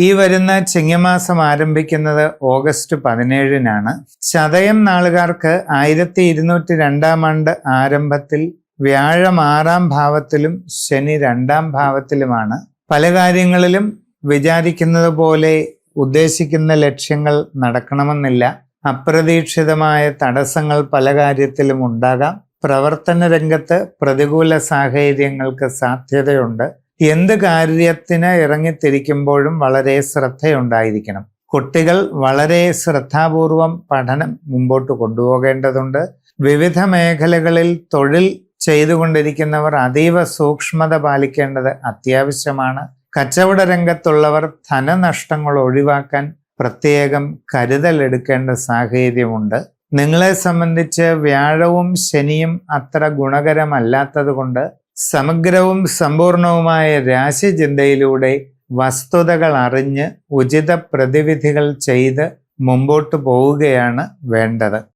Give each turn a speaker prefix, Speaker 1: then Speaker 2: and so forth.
Speaker 1: ഈ വരുന്ന ചിങ്ങമാസം ആരംഭിക്കുന്നത് ഓഗസ്റ്റ് 17-നാണ്. ചതയം നാളുകാർക്ക് 1202 ആണ്ട് ആരംഭത്തിൽ വ്യാഴം 6-ാം ഭാവത്തിലും ശനി 2-ാം ഭാവത്തിലുമാണ്. പല കാര്യങ്ങളിലും വിചാരിക്കുന്നത് പോലെ ഉദ്ദേശിക്കുന്ന ലക്ഷ്യങ്ങൾ നടക്കണമെന്നില്ല. അപ്രതീക്ഷിതമായ തടസ്സങ്ങൾ പല കാര്യത്തിലും ഉണ്ടാകാം. പ്രവർത്തന രംഗത്ത് പ്രതികൂല സാഹചര്യങ്ങൾക്ക് സാധ്യതയുണ്ട്. എന്ത് കാര്യത്തിന് ഇറങ്ങിത്തിരിക്കുമ്പോഴും വളരെ ശ്രദ്ധയുണ്ടായിരിക്കണം. കുട്ടികൾ വളരെ ശ്രദ്ധാപൂർവം പഠനം മുമ്പോട്ട് കൊണ്ടുപോകേണ്ടതുണ്ട്. വിവിധ മേഖലകളിൽ തൊഴിൽ ചെയ്തുകൊണ്ടിരിക്കുന്നവർ അതീവ സൂക്ഷ്മത പാലിക്കേണ്ടത് അത്യാവശ്യമാണ്. കച്ചവട രംഗത്തുള്ളവർ ധനനഷ്ടങ്ങൾ ഒഴിവാക്കാൻ പ്രത്യേകം കരുതലെടുക്കേണ്ട സാഹചര്യമുണ്ട്. നിങ്ങളെ സംബന്ധിച്ച് വ്യാഴവും ശനിയും അത്ര ഗുണകരമല്ലാത്തത് കൊണ്ട് സമഗ്രവും സമ്പൂർണവുമായ രാശിചിന്തയിലൂടെ വസ്തുതകൾ അറിഞ്ഞ് ഉചിത പ്രതിവിധികൾ ചെയ്ത് മുമ്പോട്ട് പോവുകയാണ് വേണ്ടത്.